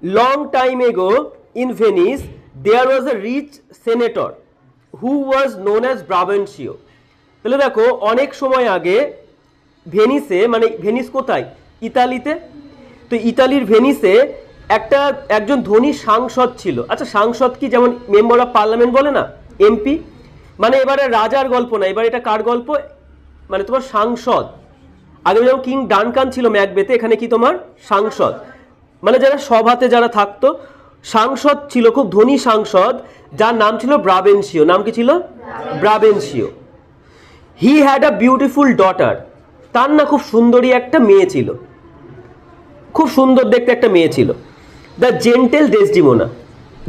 long time ago in Venice there was a rich senator who was known as Brabantio. তাহলে দেখো অনেক সময় আগে ভেনিসে, মানে ভেনিস কোথায়, ইতালিতে, তো ইতালির ভেনিসে একজন ধনী সাংসদ ছিল। আচ্ছা সাংসদ কি যেমন মেম্বার অফ পার্লামেন্ট বলে না, এমপি, মানে এবারে রাজার গল্প না, এবার এটা কার গল্প, মানে তোমার সাংসদ। আগে যেমন কিং ডানকান ছিল ম্যাকবেথে, এখানে কি তোমার সাংসদ, মানে যারা সভাতে যারা থাকতো, সাংসদ ছিল, খুব ধনী সাংসদ, যার নাম ছিল ব্রাবেনশিও। নাম কি ছিল? Brabantio. He had a beautiful daughter, তার না খুব সুন্দরী একটা মেয়ে ছিল, খুব সুন্দর দেখতে একটা মেয়ে ছিল। দ্য জেন্টেল ডেসডিমোনা,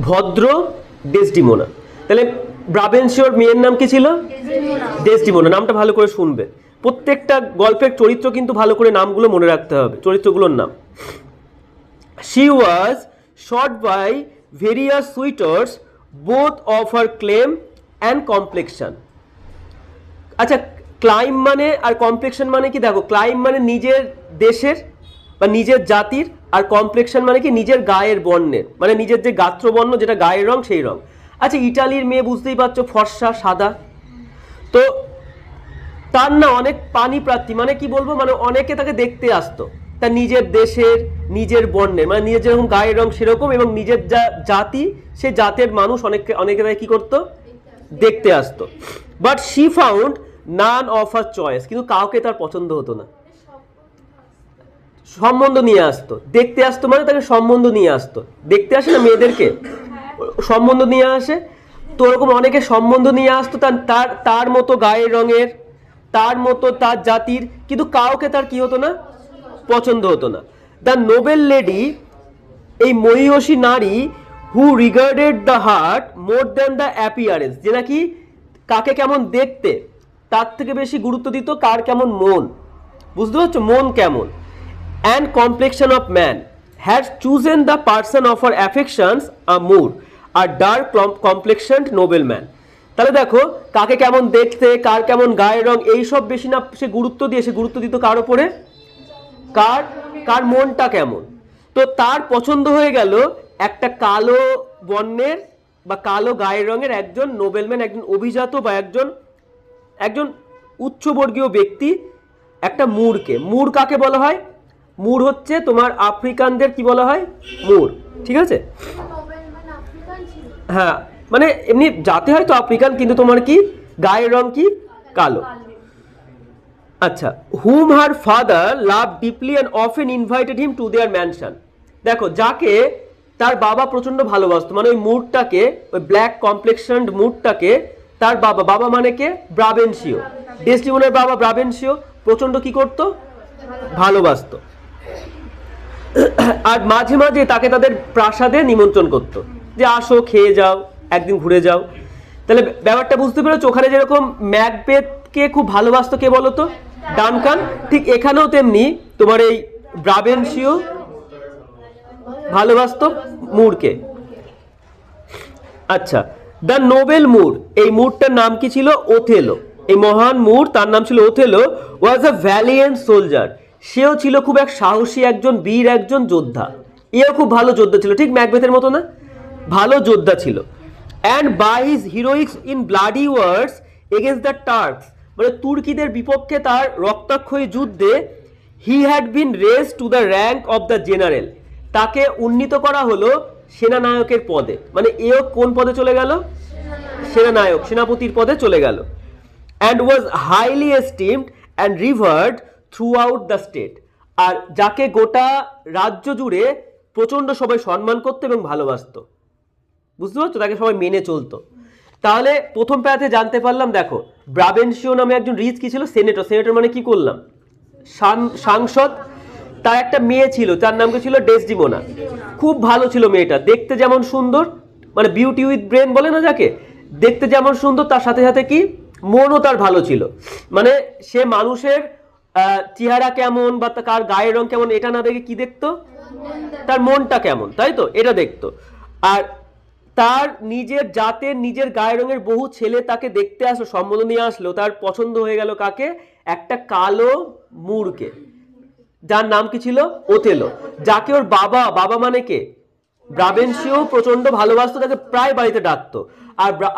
ভদ্র ডেসডিমোনা। তাহলে ব্রাবেনশিওর মেয়ের নাম কি ছিল? ডেসডিমোনা। নামটা ভালো করে শুনবে, প্রত্যেকটা গল্পের চরিত্র কিন্তু ভালো করে নামগুলো মনে রাখতে হবে, চরিত্রগুলোর নাম। She was sought by various suitors both of her claim and complexion. আচ্ছা ক্লাইম মানে আর কমপ্লেক্সন মানে কি, দেখো ক্লাইম মানে নিজের দেশের বা নিজের জাতির, আর কমপ্লেক্সন মানে কি নিজের গায়ের বর্ণের, মানে নিজের যে গাত্রবর্ণ যেটা গায়ের রং সেই রং। আচ্ছা ইটালির মেয়ে বুঝতেই পারছো, ফর্সা সাদা, তো তার না অনেক পানি প্রার্থী, মানে কি বলবো, মানে অনেকে তাকে দেখতে আসতো, তার নিজের দেশের নিজের বর্ণের, মানে নিজের যেরকম গায়ের রং সেরকম, এবং নিজের যা জাতি সে জাতের মানুষ অনেকে তাকে কি করতো, দেখতে আসতো। But she found none of her choice, কিন্তু কাউকে তার পছন্দ হতো না। সম্বন্ধ নিয়ে আসতো, দেখতে আসতো মানে তাকে সম্বন্ধ নিয়ে আসতো, দেখতে আসে না মেয়েদেরকে, সম্বন্ধ নিয়ে আসে, তো ওরকম অনেকে সম্বন্ধ নিয়ে আসতো তার মতো গায়ের রঙের, তার মতো তার জাতির, কিন্তু কাউকে তার কি হতো না, পছন্দ হতো না। দ্য নোবেল লেডি, এই মহিষী নারী, who regarded the heart more than the appearance, যে নাকি কাকে কেমন দেখতে তার থেকে বেশি গুরুত্ব দিত কার কেমন মন, বুঝতে পারছো, মন কেমন, and complexion of man, had chosen the person of her affections a Moor or dark complexioned noble man. তাহলে দেখো কাকে কেমন দেখতে, কার কেমন গায়ের রং, এইসব বেশি না সে গুরুত্ব দিত কার ওপরে, কার মনটা কেমন। তো তার পছন্দ হয়ে গেল একটা কালো বর্ণের বা কালো গায়ের রঙের একজন নোবেলম্যান, একজন অভিজাত বা একজন উচ্চবর্গীয় ব্যক্তি, একটা মুরকে। মুর কাকে বলা হয়? মুর হচ্ছে তোমার আফ্রিকানদের কি বলা হয়, মুর, ঠিক আছে। হ্যাঁ মানে এমনি জাতি হয়তো আফ্রিকান, কিন্তু তোমার কি গায়ের রং কি কালো। আচ্ছা, hmm her father love deeply and often invited him to their mansion. দেখো যাকে তার বাবা প্রচন্ড ভালোবাসতো, মানে ওই মুডটাকে, ওই ব্ল্যাক কমপ্লেক্সনড মুডটাকে তার বাবা মানে কে, ব্রাবেনশিও, ডেসডিমোনার বাবা ব্রাবেনশিও প্রচন্ড কি করতো, ভালোবাসতো, আর মাঝে মাঝে তাকে তাদের প্রাসাদে নিমন্ত্রণ করতো, যে আসো খেয়ে যাও, একদিন ঘুরে যাও। তাহলে ব্যাপারটা বুঝতে পেরেছো, ওখানে যেরকম ম্যাকবেথকে খুব ভালোবাসতো কে বলতো, ডানকান, ঠিক এখানেও তেমনি তোমার এই ব্রাবেনশিও ভালোবাসতো মুরকে। আচ্ছা, দ্য নোবেল মুর, এই মুরটার নাম কি ছিল, ওথেলো। এই মহান মুর, তার নাম ছিল ওথেলো, ওয়াজ আ ভ্যালিয়েন্ট সোলজার, সেও ছিল খুব এক সাহসী একজন বীর, একজন যোদ্ধা। এও খুব ভালো যোদ্ধা ছিল, ঠিক ম্যাকবেথের মতো না, ভালো যোদ্ধা ছিল। And by his heroics in bloody wars against the Turks, মানে তুর্কিদের বিপক্ষে তার রক্তাক্ষয়ী যুদ্ধে, he had been raise to the rank of the general, তাকে উন্নীত করা হলো সেনানায়কের পদে, মানে এও কোন পদে চলে গেল, সেনানায়ক, সেনাপতির পদে চলে গেল। And was highly esteemed and revered throughout the state, আর যাকে গোটা রাজ্য জুড়ে প্রচন্ড সবাই সম্মান করতো এবং ভালোবাসতো, বুঝতে পারছো, তাকে সবাই মেনে চলতো। তাহলে প্রথম প্যারাতে জানতে পারলাম, দেখো ব্রাবেনশিও নামে একজন রিচ কি ছিল, সেনেটর। সেনেটর মানে কি করলাম, সাংসদ। তার একটা মেয়ে ছিল, তার নাম ছিল ডেসডিমোনা। খুব ভালো ছিল মেয়েটা, দেখতে যেমন সুন্দর, মানে বিউটি উইথ ব্রেন বলে না যাকে, দেখতে যেমন সুন্দর তার সাথে সাথে কি মনও তার ভালো ছিল, মানে সে মানুষের চেহারা কেমন বা কার গায়ের রং কেমন এটা না দেখে কি দেখতো, তার মনটা কেমন, তাই তো, এটা দেখতো। আর তার নিজের জাতের নিজের গায়ের রঙের বহু ছেলে তাকে দেখতে আসলো, সম্বন্ধ নিয়ে আসলো, তার পছন্দ হয়ে গেল কাকে, একটা কালো মুরকে, যার নাম কি ছিল, ওথেলো, যাকে ওর বাবা মানে কে, ব্রাবেনশিও প্রচন্ড ভালোবাসতো, তাকে প্রায় বাড়িতে ডাকতো।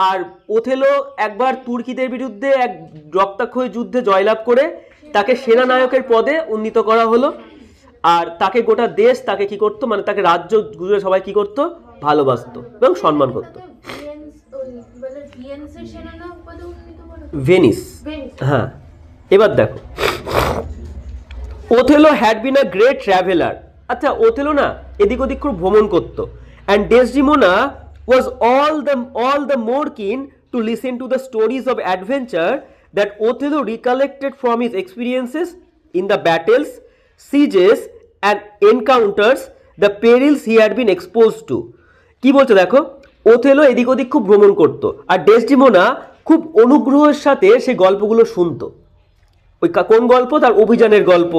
আর ওথেলো একবার তুর্কিদের বিরুদ্ধে এক রক্তাক্ষয়ী যুদ্ধে জয়লাভ করে তাকে সেনানায়কের পদে উন্নীত করা হলো। আর তাকে গোটা দেশ তাকে কি করতো, মানে তাকে রাজ্য জুড়ে সবাই কি করতো, ভালোবাসতো এবং সম্মান করতো। ভেনিস, হ্যাঁ। এবার দেখো, Othello had been a great traveller. আচ্ছা, ওথেলো না এদিক ওদিক খুব ভ্রমণ করতো। And Desdemona was all the more keen to listen to the stories of adventure that Othello recollected from his experiences in the battles, sieges and encounters, the perils he had been exposed to. কি বলছে দেখো, Othello এদিক ওদিক খুব ভ্রমণ করতো, আর Desdemona খুব অনুগ্রহের সাথে সেই গল্পগুলো শুনতো। ওই কোন গল্প? তার অভিযানের গল্প।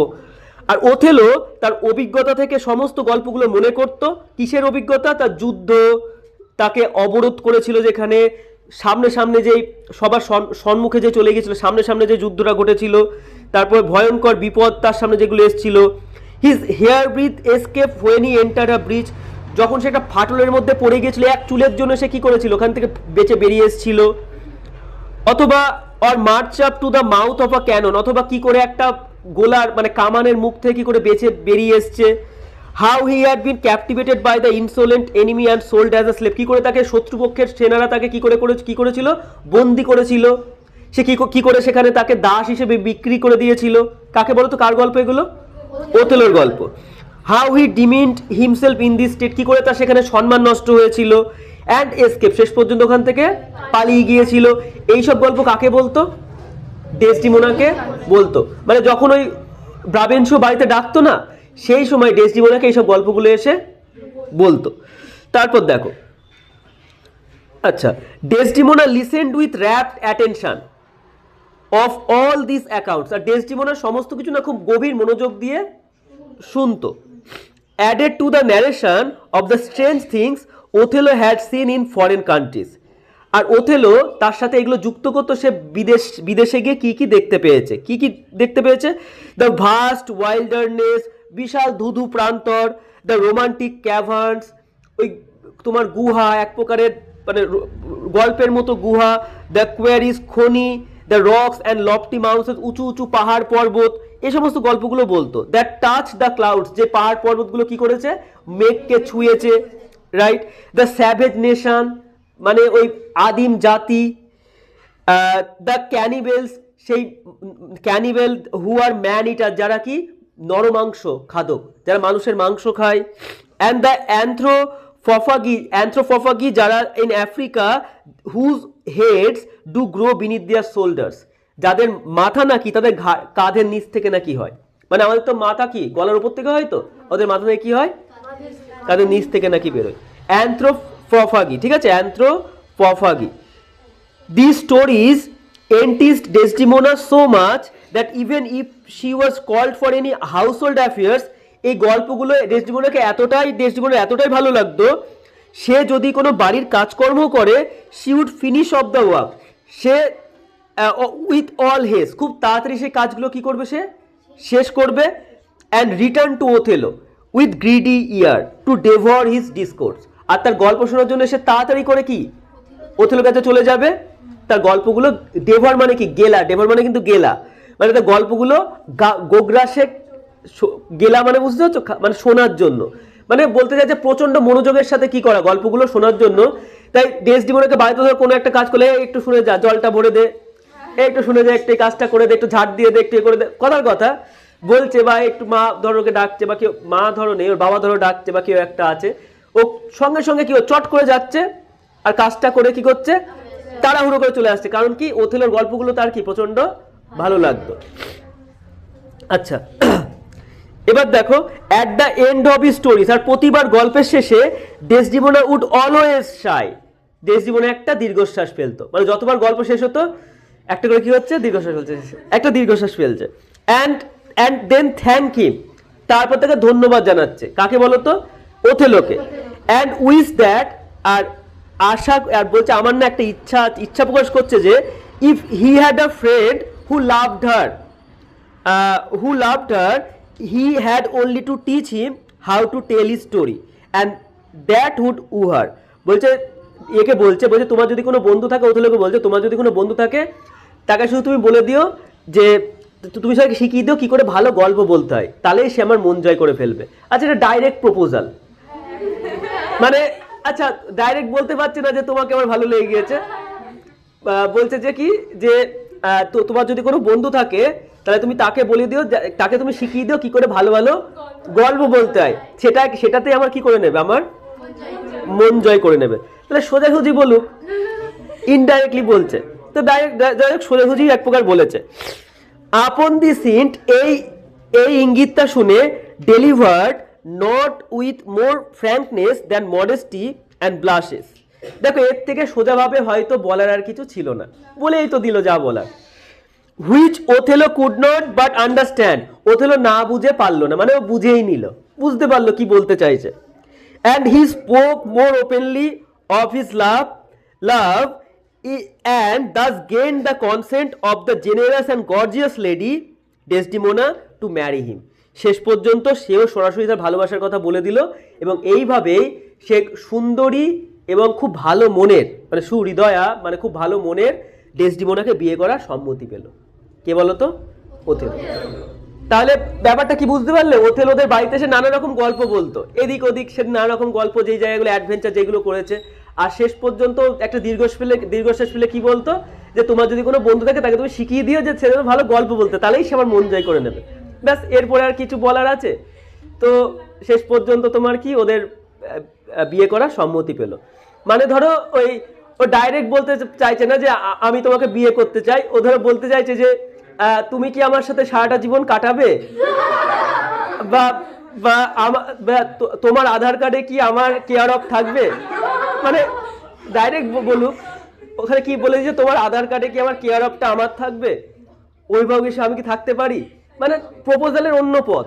আর ওথেলো তার অভিজ্ঞতা থেকে সমস্ত গল্পগুলো মনে করত। কিসের অভিজ্ঞতা? তার যুদ্ধ, তাকে অবরোধ করেছিল যেখানে, সামনে সামনে যেই সবার সম্মুখে যে চলে গিয়েছিল, সামনে সামনে যে যুদ্ধটা ঘটেছিল, তারপর ভয়ঙ্কর বিপদ তার সামনে যেগুলো এসেছিল। His hair breadth escape when he enter a bridge, যখন সে একটা ফাটলের মধ্যে পড়ে গিয়েছিল, এক চুলের জন্য সে কি করেছিল, ওখান থেকে বেঁচে বেরিয়ে এসেছিল। অথবা or march up to the mouth of a cannon, অথবা কি করে একটা গোলার মানে কামানের মুখ থেকে কি করে বেঁচে বেরিয়ে এসছে। How he had been captivated by the insolent enemy and sold as a slave, কি করে তাকে শত্রুপক্ষের সেনারা তাকে কি করেছিল, বন্দি করেছিল। সে কি করে সেখানে তাকে দাস হিসেবে বিক্রি করে দিয়েছিল। কাকে বলো তো, কার গল্প এগুলো? ওথেলোর গল্প। How he demeaned himself in this state, কি করে তার সেখানে সম্মান নষ্ট হয়েছিল। অ্যান্ড এসকেপ, শেষ পর্যন্ত ওখান থেকে পালিয়ে গিয়েছিল। এইসব গল্প কাকে বলতো? ডেসডিমোনাকে বলতো। মানে যখন ওই ব্রাবেনশিও বাড়িতে ডাকতো না, সেই সময় ডেসডিমোনাকে এইসব গল্পগুলো এসে বলতো। তারপর দেখো, আচ্ছা, Desdemona listened with rapt attention of all this accounts, আর ডেসডিমোনা সমস্ত কিছু না খুব গভীর মনোযোগ দিয়ে শুনতো। Added to the narration of the strange things Othello had seen in foreign countries, আর ওথেলো তার সাথে এগুলো যুক্ত করতো সে বিদেশে গিয়ে কি কি দেখতে পেয়েছে। দ্য ভাস্ট ওয়াইল্ডারনেস, বিশাল ধুধু প্রান্তর, দ্য রোমান্টিক ক্যাভার্নস, ওই তোমার গুহা, এক প্রকারের মানে গল্পের মতো গুহা, দ্য কোয়ারিজ খনি, the rocks and lofty mountains, উঁচু উঁচু পাহাড় পর্বত, এই সমস্ত গল্পগুলো বলতো। দ্যাট টাচ দ্য ক্লাউডস, যে পাহাড় পর্বতগুলো কি করেছে, মেঘকে ছুঁয়েছে, রাইট। দ্য স্যাভেজ নেশন, মানে ওই আদিম জাতি। দ্য ক্যানিবেলস, সেই ক্যানিবেল হু আর ম্যান ইটার, যারা কি নরমাংস খাদক, যারা মানুষের মাংস খায়। অ্যান্ড দ্য অ্যান্থ্রোপফাগি, যারা in Africa whose heads do grow beneath their shoulders, যাদের মাথা নাকি তাদের কাঁধের নিচ থেকে নাকি হয়। মানে আমাদের তো মাথা কি গলার উপর থেকে হয়, তো ওদের মাথা থেকে কি হয়, কাঁধের নিচ থেকে নাকি বেরোয়। অ্যান্থ্রোপফাগি, ঠিক আছে, অ্যান্থ্রোপফাগি। These stories enticed Desdemona so much that even if she was called for any household affairs, এই গল্পগুলো ডেসডিমোনাকে এতটাই ভালো লাগতো, সে যদি কোনো বাড়ির কাজকর্ম করে, she would finish off the work, say with all haste, খুব তাড়াতাড়ি সেই কাজগুলো কি করবে, সে শেষ করবে। and return to Othello with greedy ear to devour his discourse, আর তার গল্প শোনার জন্য সে তাড়াতাড়ি করে কি ওথেলোর কাছে চলে যাবে, তার গল্পগুলো ডেভার মানে কি গেলা, ডেভার মানে কিন্তু গেলা, মানে তার গল্পগুলো গোগ্রাসে গেলা মানে বুঝতে পারছো, মানে শোনার জন্য, মানে বলতে চাই যে প্রচন্ড মনোযোগের সাথে কি করা, গল্পগুলো শোনার জন্য। তাই ডেসডিমোনাকে বাড়িতে ধর কোনো একটা কাজ করলে, একটু শুনে যা, জলটা ভরে দে, একটু শুনে যা, একটু কাজটা করে দে, একটু ঝাড় দিয়ে দে, একটু করে দে, কথার কথা বলছে, বা একটু মা ধরো ওকে ডাকছে, বা কেউ মা ধরো নেই, ওর বাবা ধরো ডাকছে, বা কেউ একটা আছে, ও সঙ্গে সঙ্গে কি চট করে যাচ্ছে আর কাজটা করে কি করছে, তাড়াহুড়ো করে চলে আসছে। কারণ কি, ওথেলোর গল্পগুলো তার কি প্রচন্ড ভালো লাগতো। আচ্ছা, এবার দেখো, at the end of his stories, আর প্রতিবার গল্পের শেষে Desdemona would always sigh, Desdemona একটা দীর্ঘশ্বাস ফেলতো, মানে যতবার গল্প শেষ হতো একটা করে কি হচ্ছে, দীর্ঘশ্বাস ফেলছে, একটা দীর্ঘশ্বাস ফেলছে। অ্যান্ড দেন থ্যাংক হিম, তারপর তাকে ধন্যবাদ জানাচ্ছে, কাকে বলতো, ওথেলোকে। অ্যান্ড উইস দ্যাট, আর আশা, আর বলছে আমার না একটা ইচ্ছা প্রকাশ করছে যে if he had a friend who loved her, he had only to teach him how to tell his story, and that would woo her. বলছে একে বলছে তোমার যদি কোনো বন্ধু থাকে, ওথেলোকে বলছে তোমার যদি কোনো বন্ধু থাকে তাকে শুধু তুমি বলে দিও যে তুমি সবাইকে শিখিয়ে দিও কি করে ভালো গল্প বলতে হয়, তাহলেই সে আমার মন জয় করে ফেলবে। আচ্ছা, এটা ডাইরেক্ট প্রপোজাল, মানে আচ্ছা ডাইরেক্ট বলতে পারছি না যে তোমাকে আমার ভালো লেগে গিয়েছে, বলছে যে কি যে তোমার যদি কোনো বন্ধু থাকে তাহলে তুমি তাকে বলে দিও, তাকে তুমি শিখিয়ে দিও কি করে ভালো ভালো গল্প বলতে হয়, সেটাতে আমার কি করে নেবে, আমার মন জয় করে নেবে। তাহলে সোজাসুজি বলুক, ইনডাইরেক্টলি বলছে, তো ডাইরেক্ট সোজাসুজি এক প্রকার বলেছে। আপন দি সিন্ট এই ইঙ্গিতটা শুনে delivered not with more frankness than modesty and blushes. দেখো এর থেকে সোজাভাবে হয়তো বলার আর কিছু ছিল না, বলেই তো দিল যা বলার। Which Othello could not but understand, Othello না বুঝে পারলো না, মানে ও বুঝেই নিল, বুঝতে পারলো কি বলতে চাইছে। And he spoke more openly of his love and thus gained the consent of the generous and gorgeous lady Desdemona to marry him. শেষ পর্যন্ত সেও সরাসরি তার ভালোবাসার কথা বলে দিল, এবং এইভাবেই সে সুন্দরী এবং খুব ভালো মনের, মানে সুহৃদয়া, মানে খুব ভালো মনের ডেসডিমোনাকে বিয়ে করার সম্মতি পেল। কে বলতো? ওথেলো। তাহলে ব্যাপারটা কি বুঝতে পারলে? ওথেলোদের বাড়িতে এসে নানা রকম গল্প বলতো, এদিক ওদিক সে নানা রকম গল্প, যেই জায়গাগুলো অ্যাডভেঞ্চার যেগুলো করেছে, আর শেষ পর্যন্ত একটা দীর্ঘশ্বাস ফেলে কি বলতো যে তোমার যদি কোনো বন্ধু থাকে তাকে তুমি শিখিয়ে দিও যে ছেলে ভালো গল্প বলতে, তাহলেই সে আমার মন জয় করে নেবে। ব্যাস, এরপরে আর কিছু বলার আছে? তো শেষ পর্যন্ত তোমার কি ওদের বিয়ে করার সম্মতি পেল। মানে ধরো ও ডাইরেক্ট বলতে চাইছে না যে আমি তোমাকে বিয়ে করতে চাই, ও ধরো বলতে চাইছে যে তুমি কি আমার সাথে সারাটা জীবন কাটাবে, বা তোমার আধার কার্ডে কি আমার কেয়ার অফ থাকবে, মানে ডাইরেক্ট বলুক, ওখানে কি বলে যে তোমার আধার কার্ডে কি আমার কেয়ার অফটা আমার থাকবে, অভিভাবক হিসেবে আমি কি থাকতে পারি, মানে প্রপোজালের অন্য পথ।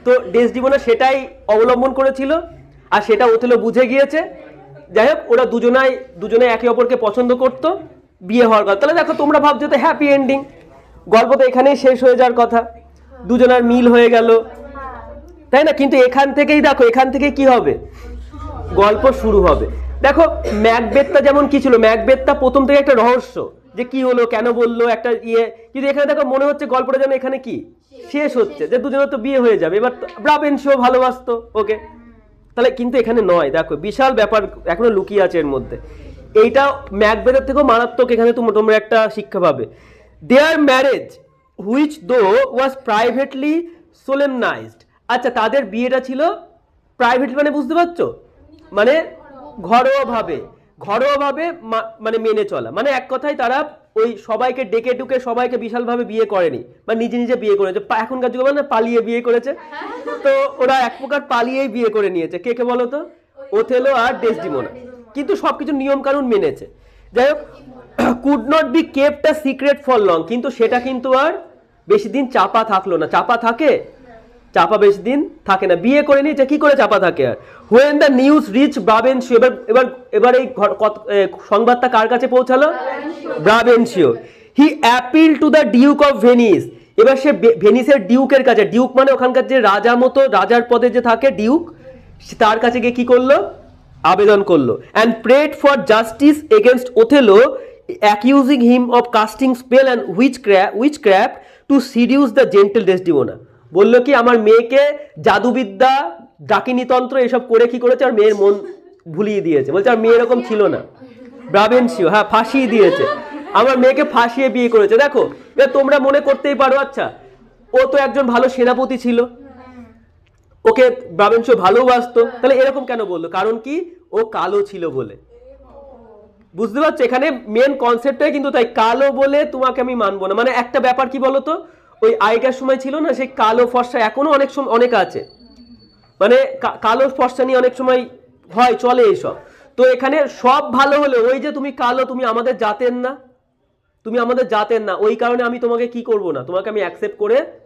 তো ডেসডিমোনা সেটাই অবলম্বন করেছিল, আর সেটা ওথেলো বুঝে গিয়েছে। যাই হোক, ওরা দুজনে একে অপরকে পছন্দ করতো, বিয়ে হওয়ার কথা। তাহলে দেখো, তোমরা ভাবছো তো হ্যাপি এন্ডিং, গল্প তো এখানেই শেষ হয়ে যাওয়ার কথা, দুজনের মিল হয়ে গেল, তাই না? কিন্তু এখান থেকেই দেখো, এখান থেকে কি হবে, গল্প শুরু হবে। দেখো ম্যাকবেথটা যেমন কি ছিল, ম্যাকবেথটা প্রথম থেকে একটা রহস্য, যে কি হলো, কেন বললো, একটা কিন্তু এখানে দেখো মনে হচ্ছে গল্পটা যেন এখানে কি শেষ হচ্ছে, যে দুজনের তো বিয়ে হয়ে যাবে, এবার ব্রাবেনশিও ভালোবাসতো ওকে। তাহলে কিন্তু এখানে নয়, দেখো বিশাল ব্যাপার এখনো লুকিয়ে আছে এর মধ্যে। এইটা ম্যাকবেথের থেকেও মারাত্মক, এখানে তোমরা একটা শিক্ষা পাবে। দেয়ার ম্যারেজ হুইচ দো ওয়াজ প্রাইভেটলি সোলেমনাইজড। আচ্ছা, তাদের বিয়েটা ছিল প্রাইভেট, মানে বুঝতে পারছো, মানে ঘরোয়াভাবে মানে মেনে চলা, মানে এক কথায় তারা ওই সবাইকে ডেকে ডুকে সবাইকে বিশালভাবে বিয়ে করেনি, বা নিজে নিজে বিয়ে করেছে, এখনকার যুগে মানে পালিয়ে বিয়ে করেছে। তো ওরা এক প্রকার পালিয়েই বিয়ে করে নিয়েছে। কে বলো তো? ওথেলো আর ডেসডিমোনা। কিন্তু সবকিছু নিয়ম কানুন মেনেছে। যাই হোক, could not be kept a secret for long, কিন্তু সেটা কিন্তু আর বেশি দিন চাপা থাকলো না। চাপা থাকে? চাপা বেশি দিন থাকে না। বিয়ে করে নিয়েছে, কি করে চাপা থাকে আর? When the news reach Brabantio, এবার এই সংবাদটা কার কাছে পৌঁছালো? Brabantio. He appeal to the duke of Venice, এবার সে ভেনিসের ডিউকের কাছে, ডিউক মানে ওখানকার যে রাজার পদে যে থাকে ডিউক, তার কাছে গিয়ে কি করলো? আবেদন করলো। And prayed for justice against Othello, accusing him of casting spell and witchcraft to seduce the gentle Desdemona. বললো কি, আমার মেয়েকে জাদুবিদ্যা, ডাকিনীতন্ত্র এসব করে কি করেছে, আর মেয়ের মন ভুলিয়ে দিয়েছে। বলছে আর মেয়ে এরকম ছিল না, ব্রাবেনশিও, হ্যাঁ, ফাঁসিয়ে দিয়েছে, আমার মেয়েকে ফাঁসিয়ে বিয়ে করেছে। দেখো, এবার তোমরা মনে করতেই পারো, আচ্ছা ও তো একজন ভালো সেনাপতি ছিল, ওকে ব্রাবেনশিও ভালোবাসতো, তাহলে এরকম কেন বললো? কারণ কি, ও কালো ছিল বলে। বুঝতে পারছো? এখানে মেন কনসেপ্টটাই কিন্তু তাই, কালো বলে তোমাকে আমি মানবো না। মানে একটা ব্যাপার কি বলতো, ওই আগেকার সময় ছিল না, সেই কালো ফর্সা এখনো অনেক সময় অনেক আছে, মানে কালো ফর্সা নিয়ে অনেক সময় হয়, চলে এইসব। তো এখানে সব ভালো হলে ওই যে তুমি কালো, তুমি আমাদের জাতের না, ওই কারণে আমি তোমাকে কি করব না, তোমাকে আমি অ্যাকসেপ্ট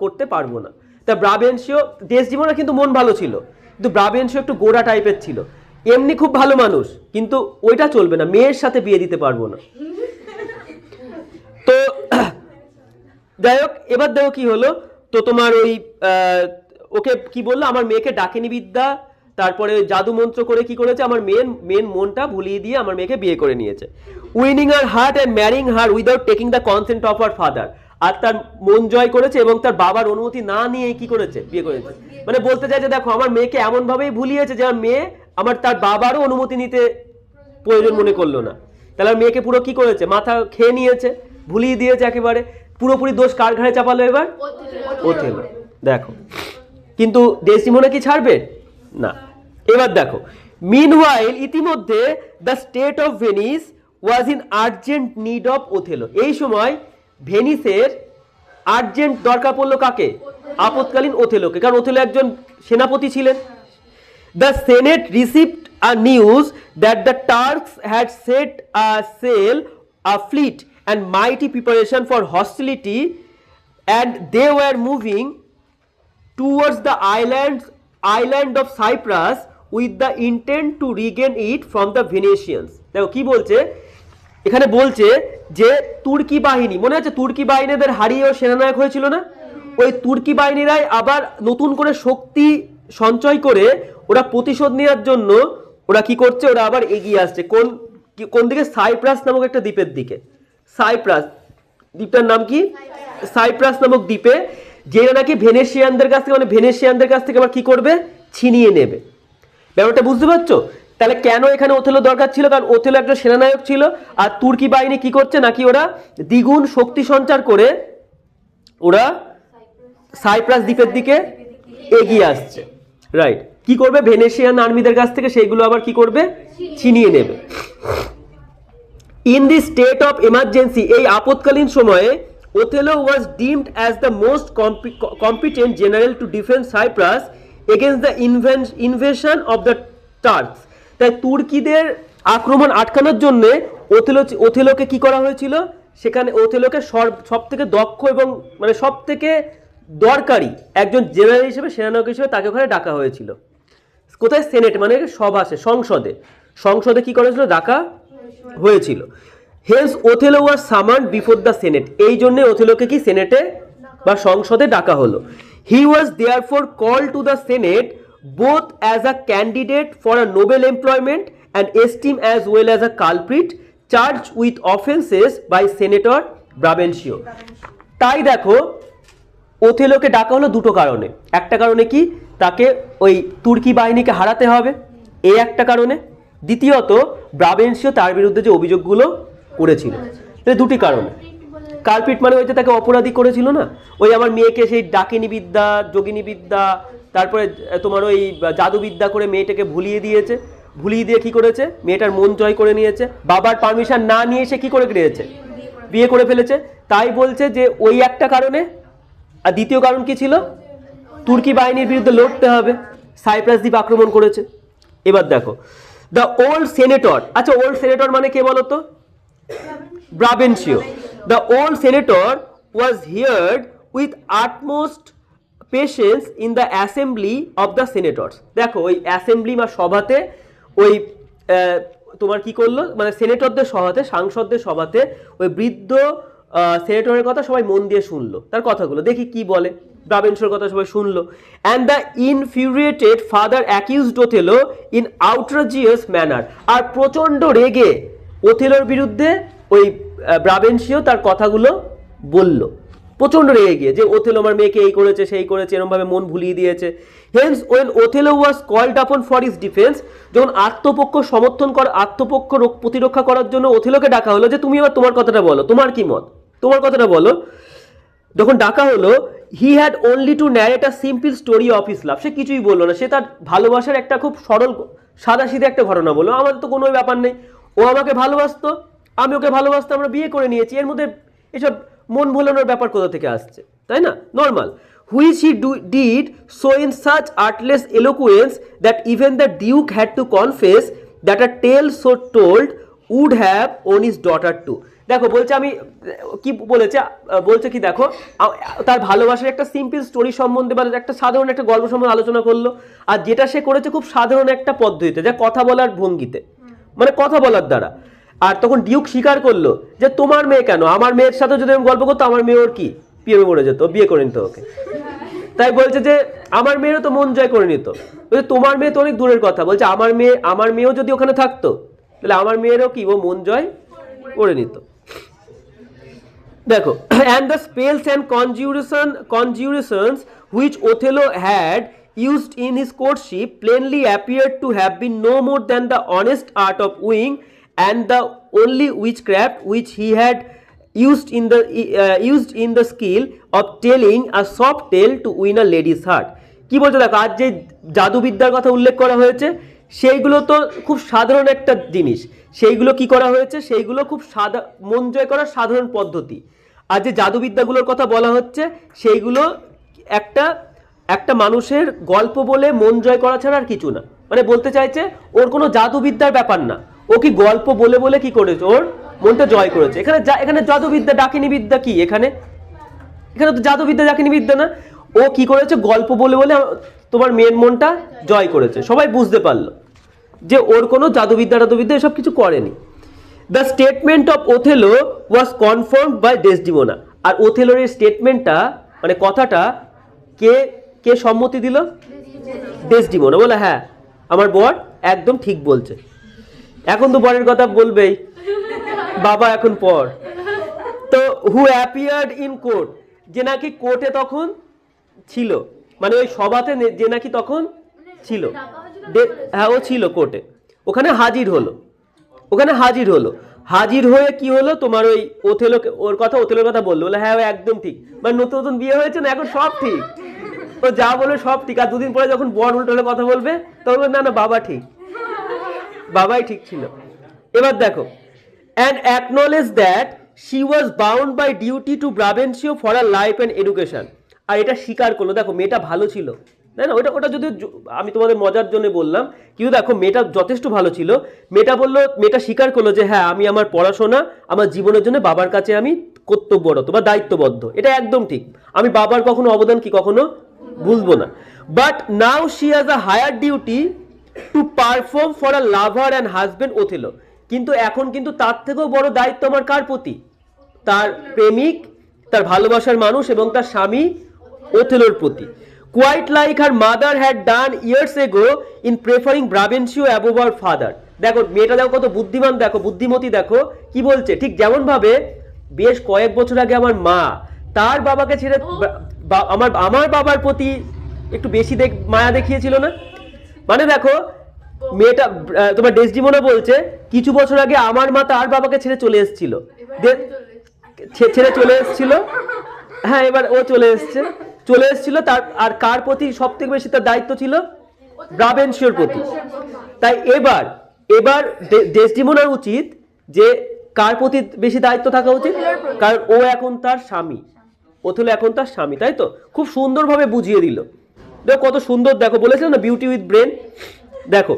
করতে পারবো না। তা ব্রাবেনশিও, ডেসডিমোনা কিন্তু মন ভালো ছিল, কিন্তু ব্রাবেনশিও একটু গোড়া টাইপের ছিল, এমনি খুব ভালো মানুষ, কিন্তু ওইটা চলবে না, মেয়ের সাথে বিয়ে দিতে পারবো না। তো যাই হোক, এবার দেখো কি হলো। তো তোমার ওই ওকে কি বললো, আমার মেয়েকে ডাকিনী বিদ্যা তারপরে ওই জাদু মন্ত্র করে কি করেছে, আমার মেন মনটা ভুলিয়ে দিয়ে আমার মেয়েকে বিয়ে করে নিয়েছে। Winning her heart and marrying her without taking the consent of her father. আর তার মন জয় করেছে এবং তার বাবার অনুমতি না নিয়ে কি করেছে, বিয়ে করেছে। মানে বলতে চাই যে দেখো আমার মেয়েকে এমন ভাবেই ভুলিয়েছে যে আমার মেয়ে আমার তার বাবারও অনুমতি নিতে প্রয়োজন মনে করলো না। তাহলে আমার মেয়েকে পুরো কি করেছে, মাথা খেয়ে নিয়েছে, ভুলিয়ে দিয়েছে একেবারে। পুরোপুরি দোষ কার ঘাড়ে চাপালো এবার? ওথেলো। দেখো কিন্তু ডেসডিমোনা কি ছাড়বে না। এবার দেখো মিনওয়াইল ইতিমধ্যে the state of Venice was in urgent need of Othello. এই সময় ভেনিসের আর্জেন্ট দরকার পড়লো কাকে? আপৎকালীন ওথেলোকে, কারণ ওথেলো একজন সেনাপতি ছিলেন। The senate received a news that the Turks had set a sail a fleet and mighty preparation for hostility, and they were moving towards the island of Cyprus with the intent to regain it from the Venetians. দেখো কি বলছে এখানে, বলছে যে তুর্কি বাহিনী, মনে আছে তুর্কি বাহিনীদের হারিয়ে সেনানায়ক হয়েছিল না, ওই তুর্কি বাহিনীরাই আবার নতুন করে শক্তি সঞ্চয় করে ওরা প্রতিশোধ নেওয়ার জন্য ওরা কি করছে, ওরা আবার এগিয়ে আসছে কোন দিকে? সাইপ্রাস নামক একটা দ্বীপের দিকে। সাইপ্রাস দ্বীপটার নাম কি? সাইপ্রাস নামক দ্বীপে, যেটা নাকি ভেনেশিয়ানদের কাছ থেকে, মানে ভেনেশিয়ানদের কাছ থেকে আবার কি করবে, ছিনিয়ে নেবে। ব্যাপারটা বুঝতে পারছো? তাহলে কেন এখানে ওথেলো দরকার ছিল? কারণ ওথেলো একটা সেনানায়ক ছিল, আর তুর্কি বাহিনী কি করছে, নাকি ওরা দ্বিগুণ শক্তি সঞ্চার করে ওরা সাইপ্রাস দ্বীপের দিকে এগিয়ে আসছে। রাইট, কি করবে? ভেনেশিয়ান আর্মিদের কাছ থেকে সেইগুলো আবার কি করবে, ছিনিয়ে নেবে। In the state of emergency, এই আপৎকালীন সময়ে Othello was deemed as the most competent general to defend Cyprus against the invasion of the Turks. তাই তুর্কিদের আক্রমণ আটকানোর জন্য ওথেলোকে কি করা হয়েছিল, সেখানে ওথেলোকে সব থেকে দক্ষ এবং মানে সব থেকে দরকারি একজন জেনারেল হিসেবে, সেনানায়ক হিসেবে তাকে ওখানে ডাকা হয়েছিল। কোথায়? সেনেট মানে সভাসে, সংসদে কি করা হয়েছিল, ডাকা হয়েছিল। Hence Othello was summoned before the senate, এই জন্য ওথেলোকে কি সেনেটে বা সংসদে ডাকা হলো। He was therefore called to the senate both as a candidate for a noble employment and esteem as well as a culprit charge with offences by senator Brabantio. তাই দেখো ওথেলোকে ডাকা হলো দুটো কারণে। একটা কারণে কি, তাকে ওই তুর্কি বাহিনীকে হারাতে হবে, এই একটা কারণে। দ্বিতীয়ত ব্রাবেনশিও তার বিরুদ্ধে যে অভিযোগগুলো করেছিল, দুটি কারণে। কালপিট মানে ওই যে তাকে অপরাধী করেছিল না, ওই আমার মেয়েকে সেই ডাকিনী বিদ্যা, যোগিনী বিদ্যা, তারপরে তোমার ওই জাদুবিদ্যা করে মেয়েটাকে ভুলিয়ে দিয়ে কি করেছে, মেয়েটার মন জয় করে নিয়েছে। বাবার পারমিশন না নিয়ে সে কি করে নিয়েছে, বিয়ে করে ফেলেছে। তাই বলছে যে ওই একটা কারণে। আর দ্বিতীয় কারণ কি ছিল, তুর্কি বাহিনীর বিরুদ্ধে লড়তে হবে, সাইপ্রাস দ্বীপ আক্রমণ করেছে। এবার দেখো দ্য ওল্ড সেনেটর, আচ্ছা ওল্ড সেনেটর মানে কে বলতো? Brabantio. The old senator was heard with utmost patience in the assembly of the senators. দেখো ওই অ্যাসেম্বলি বা সভাতে ওই তোমার কি করলো, মানে সেনেটরদের সভাতে, সাংসদদের সভাতে ওই বৃদ্ধ সেনেটরের কথা সবাই মন দিয়ে শুনলো, তার কথাগুলো দেখি কি বলে। ব্রাবেনশিওর কথা সবাই শুনলো। And the infuriated father accused Othello in outrageous manner. আর প্রচণ্ড রেগে ওথেলোর বিরুদ্ধে ওই ব্রাবেনশিও তার কথাগুলো বলল, প্রচণ্ড রেগে গিয়ে, যে ওথেলো আমার মেয়েকে এই করেছে সেই করেছে, এরকমভাবে মন ভুলিয়ে দিয়েছে। Hence when Othello was called upon for his defence, যখন আত্মপক্ষ প্রতিরক্ষা করার জন্য ওথেলোকে ডাকা হলো, যে তুমি এবার তোমার কথাটা বলো, তোমার কি মত, তোমার কথাটা বলো, যখন ডাকা হলো, he had only to narrate a simple story of his love. সে কিছুই বললো না, সে তার ভালোবাসার একটা খুব সরল সাদাসিধে একটা ঘটনা বললো। আমার তো কোনো ব্যাপার নেই, ও আমাকে ভালোবাসতো, আমি ওকে ভালোবাসতাম, আমরা বিয়ে করে নিয়েছি, এর মধ্যে এসব মন ভোলানোর ব্যাপার কোথা থেকে আসছে, তাই না? Normal. Which he did so in such artless eloquence that even the duke had to confess that a tale so told would have won his daughter too. দেখো বলছে, আমি কি বলছে কি দেখো, তার ভালোবাসার একটা সিম্পল স্টোরি সম্বন্ধে বা একটা সাধারণ একটা গল্প সম্বন্ধে আলোচনা করলো, আর যেটা সে করেছে খুব সাধারণ একটা পদ্ধতিতে, যা কথা বলার ভঙ্গিতে, মানে কথা বলার দ্বারা। আর তখন ডিউক স্বীকার করলো যে তোমার মেয়ে কেন, আমার মেয়ের সাথে যদি আমি গল্প করতো, আমার মেয়ে ওর কি প্রেমে পড়ে যেত, বিয়ে করে নিত ওকে। তাই বলছে যে আমার মেয়েরও তো মন জয় করে নিত। বলছে তোমার মেয়ে তো অনেক দূরের কথা, বলছে আমার মেয়েও যদি ওখানে থাকতো তাহলে আমার মেয়েরও কি ও মন জয় করে নিত। দেখো, and the spells and conjurations which Othello had used in his courtship plainly appeared to have been no more than the honest art of wooing and the only witchcraft which he had used in the skill of telling a soft tale to win a lady's heart. কি বলছো দেখো, আজ যে জাদুবিদ্যার কথা উল্লেখ করা হয়েছে সেইগুলো তো খুব সাধারণ একটা জিনিস, সেইগুলো কি করা হয়েছে, সেইগুলো খুব মন জয় করার সাধারণ পদ্ধতি। আর যে জাদুবিদ্যাগুলোর কথা বলা হচ্ছে সেইগুলো একটা মানুষের গল্প বলে মন জয় করা ছাড়া আর কিছু না। মানে বলতে চাইছে ওর কোনো জাদুবিদ্যার ব্যাপার না, ও কি গল্প বলে বলে কি করেছে, ওর মনটা জয় করেছে। এখানে জাদুবিদ্যা ডাকিনী বিদ্যা কি, এখানে তো জাদুবিদ্যা ডাকিনী বিদ্যা না, ও কি করেছে গল্প বলে বলে তোমার মেয়ের মনটা জয় করেছে। সবাই বুঝতে পারলো যে ওর কোনো জাদুবিদ্যা এসব কিছু করেনি। The statement of Othello was confirmed by Desdemona. আর ওথেলোর এই স্টেটমেন্টটা মানে কথাটা কে সম্মতি দিল? ডেসডিমোনা। বলে হ্যাঁ আমার বর একদম ঠিক বলছে। এখন তো বরের কথা বলবেই, বাবা এখন পর। তো হু অ্যাপিয়ার্ড ইন কোর্ট, যে নাকি কোর্টে তখন ছিল, মানে ওই সভাতে যে নাকি তখন ছিল, হ্যাঁ ও ছিল কোর্টে, ওখানে হাজির হলো। হাজির হয়ে কি হলো, তোমার ওই ওথেলোর কথা বললো, বলে হ্যাঁ একদম ঠিক, মানে নতুন নতুন বিয়ে হয়েছে না, এখন সব ঠিক, তো যা বলে সব ঠিক। আর দুদিন পরে যখন বর উল্টো হলে কথা বলবে তখন না বাবা ঠিক, বাবাই ঠিক ছিল। এবার দেখো, and acknowledge that she was bound by duty to Brabantio for her life and education. আর এটা স্বীকার করলো, দেখো মেয়েটা ভালো ছিল, তাই না? ওটা যদি আমি তোমাদের মজার জন্য বললাম, কিন্তু দেখো মেয়েটা যথেষ্ট ভালো ছিল। মেয়েটা স্বীকার করলো যে হ্যাঁ আমি আমার পড়াশোনা, আমার জীবনের জন্য বাবার কাছে আমি কর্তব্যরত বা দায়িত্ববদ্ধ, এটা একদম ঠিক। আমি বাবার কখনো অবদান কি কখনো ভুলবো না। But now she has a higher duty to perform for a lover and husband Othello. কিন্তু এখন কিন্তু তার থেকেও বড় দায়িত্ব আমার কার প্রতি? তার প্রেমিক, তার ভালোবাসার মানুষ এবং তার স্বামী ওথেলোর প্রতি। Quite like her mother had done years ago in preferring Brabantio above her father. দেখো মেয়েটা দেখো কত বুদ্ধিমান, দেখো বুদ্ধিমতী, দেখো কি বলছে, ঠিক যেমন ভাবে বেশ কয়েক বছর আগে আমার মা তার বাবাকে ছেড়ে আমার বাবার প্রতি একটু বেশি মায়া দেখিয়েছিল না। মানে দেখো মেয়েটা, তোমার ডেসডিমোনা বলছে কিছু বছর আগে আমার মা তার বাবাকে ছেড়ে চলে এসেছিল, হ্যাঁ এবার ও চলে এসেছিল তার, আর কার প্রতি সব থেকে বেশি তার দায়িত্ব ছিল? ব্রাবেনশিওর প্রতি। তাই এবার ডেসডিমোনার উচিত যে কার প্রতি বেশি দায়িত্ব থাকা উচিত, কারণ ও এখন তার স্বামী, ওথেলো এখন তার স্বামী, তাই তো? খুব সুন্দরভাবে বুঝিয়ে দিল, দেখো কত সুন্দর, দেখো বলেছিল না বিউটি উইথ ব্রেন। দেখো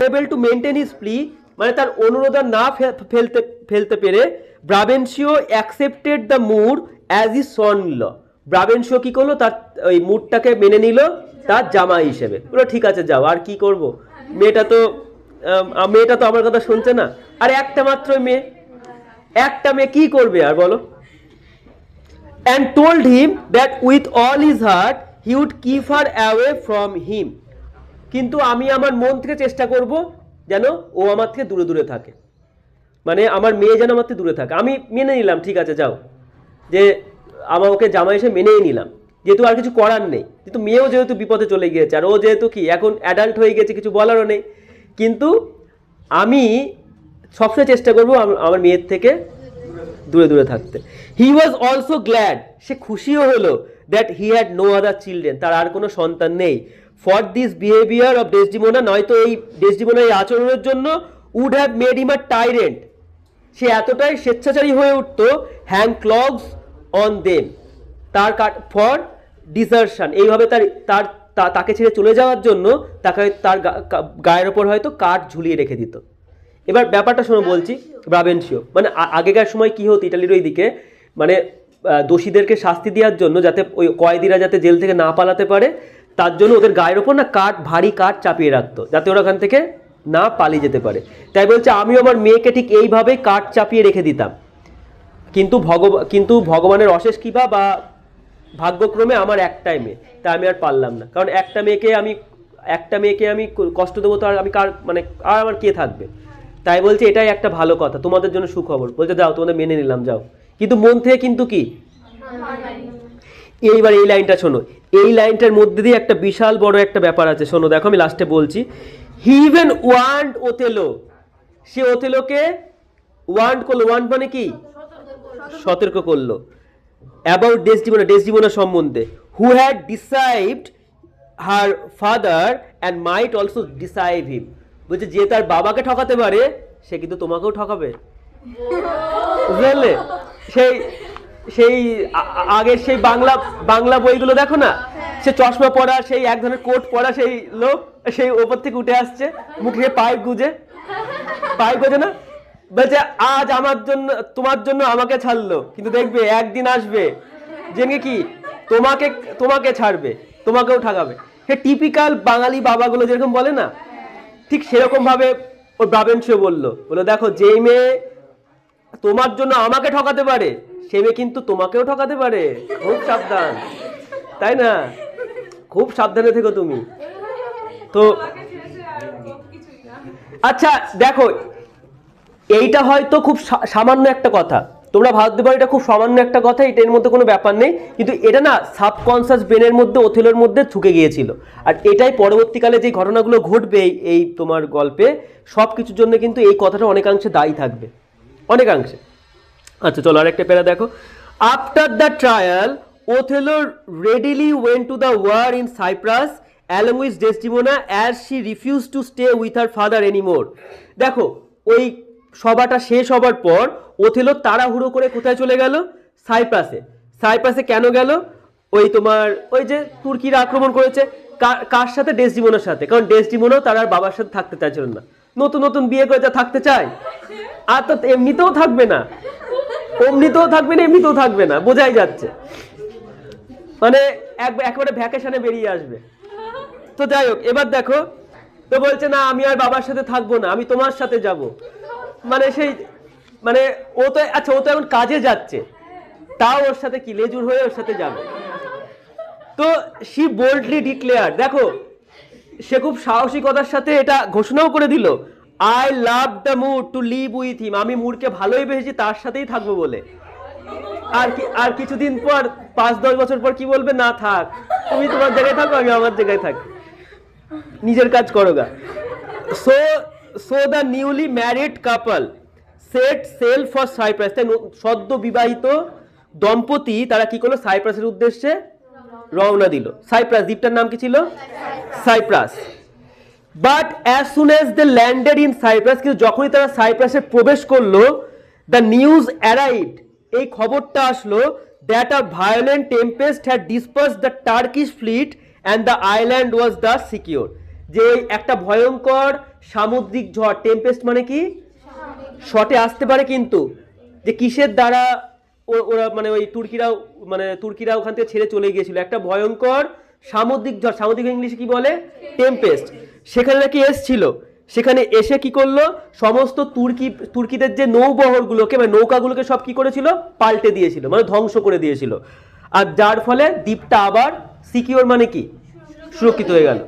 able to maintain his plea, মানে তার অনুরোধ না ফেলতে পেরে Brabantio accepted the moor as his son law. Brabantio কি করলো, তার ওই মুডটাকে মেনে নিল তার জামাই হিসেবে। বলো ঠিক আছে যাও, আর কি করব, মেয়েটা তো আমার কথা শুনছে না, আর একটা মাত্র মেয়ে কি করবে আর বলো। and told him that with all his heart he would keep her away from him. কিন্তু আমি আমার মন থেকে চেষ্টা করব যেন ও আমার থেকে দূরে দূরে থাকে, মানে আমার মেয়ে যেন আমার থেকে দূরে থাকে। আমি মেনে নিলাম, ঠিক আছে যাও, যে আমার ওকে জামাই এসে মেনেই নিলাম, যেহেতু আর কিছু করার নেই, যেহেতু মেয়েও যেহেতু বিপদে চলে গিয়েছে, আর ও যেহেতু কি এখন অ্যাডাল্ট হয়ে গেছে, কিছু বলারও নেই। কিন্তু আমি সবসময় চেষ্টা করব আমার মেয়ের থেকে দূরে দূরে থাকতে। হি ওয়াজ অলসো গ্ল্যাড, সে খুশিও হলো, that he had no other children, তার আর কোনো সন্তান নেই। For this behaviour of Desdemona, নয়তো এই ডেসডিমোনার এই আচরণের জন্য would have made him a tyrant, সে এতটাই স্বেচ্ছাচারী হয়ে উঠতো, হ্যাং ক্লগস অন দেম, তার ফর ডিসার্শন, এইভাবে তাকে ছেড়ে চলে যাওয়ার জন্য তার গায়ের ওপর হয়তো কাঠ ঝুলিয়ে রেখে দিত। এবার ব্যাপারটা শোনো বলছি, ব্রাবেনশিও মানে আগেকার সময় কি হতো ইটালির ওই দিকে, মানে দোষীদেরকে শাস্তি দেওয়ার জন্য, যাতে ওই কয়েদিরা যাতে জেল থেকে না পালাতে পারে, তার জন্য ওদের গায়ের ওপর না ভারী কাঠ চাপিয়ে রাখতো, যাতে ওরা ওখান থেকে না পালিয়ে যেতে পারে। তাই বলছে আমিও আমার মেয়েকে ঠিক এইভাবেই কাঠ চাপিয়ে রেখে দিতাম, কিন্তু ভগবানের অশেষ কৃপা বা ভাগ্যক্রমে আমার একটাই মেয়ে, তা আমি আর পারলাম না, কারণ একটা মেয়েকে আমি কষ্ট দেবো তো আর আমি কার মানে আর আমার কে থাকবে। তাই বলছে এটাই একটা ভালো কথা, তোমাদের জন্য সুখবর, বলছে যাও তোমাদের মেনে নিলাম যাও, কিন্তু মন থেকে কিন্তু কি। এইবার এই লাইনটা শোনো, এই লাইনটার মধ্যে দিয়ে একটা বিশাল বড় একটা ব্যাপার আছে, শোনো দেখো আমি লাস্টে বলছি। হি ইভেন ওয়ান্ট ওথেলো, সে ওথেলোকে ওয়ান্ট করলো, ওয়ান্ট মানে কি সতর্ক করলো, অ্যাবাউট ডেসডিমোনা, ডেসডিমোনা সম্বন্ধে, who had deceived her father and might also deceive him, বলছে যে তার বাবাকে ঠকাতে পারে সে কিন্তু তোমাকেও ঠকাবে, বুঝলে? সেই সেই আগের সেই বাংলা বইগুলো দেখো না, সে চশমা পরা, সেই এক ধরনের কোট পরা সেই লোক, সেই ওপর থেকে উঠে আসছে, মুখে পাইপ গুজে না, বলছে আজ আমার জন্য তোমার জন্য আমাকে ছাড়লো, কিন্তু দেখবে একদিন আসবে যে কি তোমাকে ছাড়বে, তোমাকেও ঠকাবে। সে টিপিক্যাল বাঙালি বাবাগুলো যেরকম বলে না, ঠিক সেরকম ভাবে ওর ব্রাবেনশিও বললো দেখো যেই মেয়ে তোমার জন্য আমাকে ঠকাতে পারে সে মেয়ে কিন্তু তোমাকেও ঠকাতে পারে, খুব সাবধান, তাই না? খুব সাবধানে থেকো তুমি। তো আচ্ছা দেখো, এইটা হয়তো খুব সামান্য একটা কথা, তোমরা ভাবতে পারো এটা খুব সামান্য একটা কথা, এটার মধ্যে কোনো ব্যাপার নেই, কিন্তু এটা না সাবকনসিয়াস ব্রেনের মধ্যে ওথেলোর মধ্যে ঢুকে গিয়েছিল, আর এটাই পরবর্তীকালে যে ঘটনাগুলো ঘটবে এই তোমার গল্পে সব কিছুর জন্য কিন্তু এই কথাটা অনেকাংশে দায়ী থাকবে, অনেকাংশে। আচ্ছা চলো আরেকটা প্যারা দেখো। After the trial Othello readily went to the war in Cyprus along with Desdemona as she refuse to stay with her father anymore. দেখো ওই সভাটা শেষ হবার পর ওথেলো তাড়াহুড়ো করে কোথায় চলে গেল? সাইপ্রাসে কেন গেল? ওই তোমার ওই যে তুর্কিরা আক্রমণ করেছে, কার সাথে? ডেসডিমোনার সাথে, কারণ ডেসডিমোনাও তার আর বাবার সাথে থাকতে চাইছিল না, নতুন বিয়ে করে যা থাকতে চায়, আর তো এমনিতেও থাকবে না, এমনিতেও থাকবে না, বোঝাই যাচ্ছে, মানে একেবারে ভ্যাকেশনে বেরিয়ে আসবে। তো যাই হোক, এবার দেখো তো বলছে না আমি আর বাবার সাথে থাকবো না, আমি তোমার সাথে যাব, মানে সেই মানে ও তো এখন কাজে যাচ্ছে, তাও ওর সাথে কি লেজুর হয়ে ওর সাথে যাবে। তো শি বোল্ডলি ডিক্লেয়ার, দেখো সে খুব সাহসিকতার সাথে এটা ঘোষণাও করে দিল, I love the mood to live with him, আমি মুডকে ভালোই বেসেছি তার সাথেই থাকবো বলে। আর কিছুদিন পর 5-10 বছর পর কি বলবে? না থাক, তুমি তোমার জায়গায় থাকো, আমি আমার জায়গায় থাকি, নিজের কাজ করো গা। So the newly married couple set sail for Cyprus, তাই সদ্য বিবাহিত দম্পতি তারা কি করলো? সাইপ্রাসের উদ্দেশ্যে রওনা দিল। সাইপ্রাস দ্বীপটার নাম কি ছিল? Cyprus. But as soon as they landed in Cyprus, কিন্তু যখনই তারা সাইপ্রাসে প্রবেশ করলো, দ্য নিউজ অ্যারাইভড, এই খবরটা আসলো, that a violent tempest had disperse the Turkish fleet and the island was the secure, যে একটা ভয়ঙ্কর সামুদ্রিক ঝড়, টেম্পেস্ট মানে কি শটে আসতে পারে, কিন্তু যে কিসের দ্বারা ওরা মানে ওই তুর্কিরা ওখান থেকে ছেড়ে চলে গিয়েছিল, একটা ভয়ঙ্কর সামুদ্রিক ঝড়, সামুদ্রিক ইংলিশে কি বলে? টেম্পেস্ট, সেখানে নাকি এসছিল, সেখানে এসে কি করলো? সমস্ত তুর্কিদের যে নৌবহরগুলোকে মানে নৌকাগুলোকে সব কি করেছিল? পাল্টে দিয়েছিল, মানে ধ্বংস করে দিয়েছিল, আর যার ফলে দ্বীপটা আবার সিকিউর মানে কি সুরক্ষিত হয়ে গেল।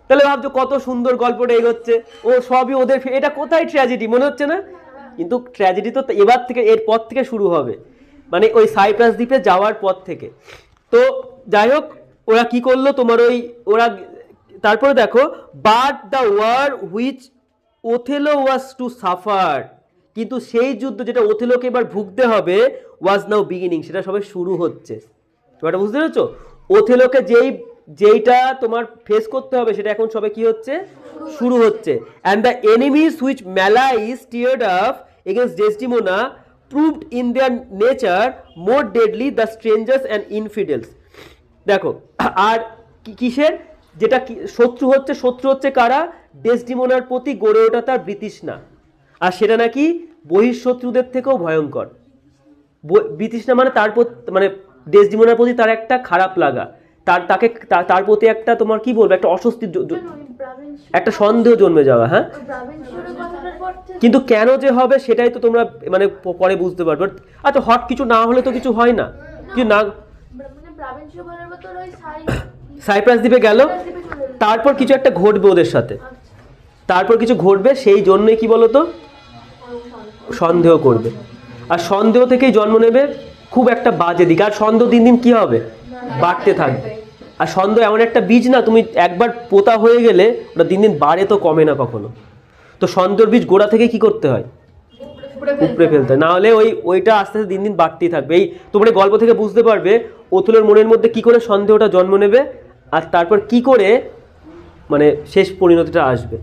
তাহলে ভাবছো কত সুন্দর গল্পটা এগোচ্ছে, ও সবই ওদের, এটা কোথায় ট্র্যাজেডি মনে হচ্ছে না? কিন্তু ট্র্যাজেডি তো এরপর থেকে শুরু হবে, মানে ওই সাইপ্রাস দ্বীপে যাওয়ার পর থেকে। তো যাই হোক, ওরা কি করলো তোমার তারপরে দেখো, but the war which Othello was to suffer, কিন্তু সেই যুদ্ধ যেটা ওথেলোকে এবার ভুগতে হবে, ওয়াজ নাও বিগিনিং, সেটা সবে শুরু হচ্ছে। তোমরা বুঝতে পেরেছো? ওথেলোকে যেইটা তোমার ফেস করতে হবে সেটা এখন সবে কি হচ্ছে? শুরু হচ্ছে। And the enemies which malice stirred up against Desdemona proved in their nature more deadly the strangers and infidels। দেখো আর কিসের যেটা শত্রু হচ্ছে কারা? ডেসডিমোনার প্রতি গড়ে ওঠা তার বিতৃষ্ণা, আর সেটা নাকি বহিঃশত্রুদের থেকেও ভয়ঙ্কর। বিতৃষ্ণা মানে মানে ডেসডিমোনার প্রতি তার একটা খারাপ লাগা, তার প্রতি একটা তোমার কি বলবো, একটা অস্বস্তির, একটা সন্দেহ জন্মে যাওয়া। হ্যাঁ, কিন্তু কেন যে হবে সেটাই তো তোমরা মানে পরে বুঝতে পারবে। আচ্ছা, হট কিছু না হলে তো কিছু হয় না, কি না প্রাবেঞ্চিয় বলার মতো ওই সাইপ্রাস দ্বীপে গেল, দ্বীপে চলে এলো। তারপর কিছু একটা ঘটবে ওদের সাথে, আচ্ছা। তারপর কিছু ঘটবে, সেই জন্যই কি বলতো সন্দেহ করবে। আর সন্দেহ থেকেই জন্ম নেবে খুব একটা বাজে দিক। আর সন্দেহ দিন দিন কি হবে, বাড়তে থাকবে। আর সন্দেহ এমন একটা বীজ না, তুমি একবার পোতা হয়ে গেলে ওটা দিন দিন বাড়ে, তো কমে না কখনো। তো সন্দেহের বীজ গোড়া থেকে কি করতে হয়, উপড়ে ফেলতে হয়, না হলে ওইটা আস্তে আস্তে দিন দিন বাড়তেই থাকবে। এই তোমার এই গল্প থেকে বুঝতে পারবে অতুলের মনের মধ্যে কি করে সন্দেহটা জন্ম নেবে, আর তারপর কি করে মানে শেষ পরিণতিটা আসবে।